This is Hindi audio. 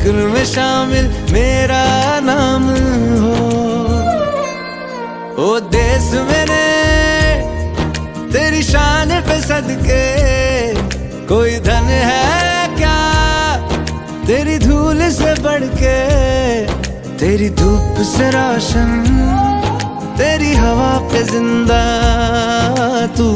जिक्र में शामिल मेरा नाम हो। ओ देश मेरे तेरी शान पे सदके, कोई धन है क्या तेरी धूल से बढ़ के, तेरी धूप से रोशन, तेरी हवा पे जिंदा तू।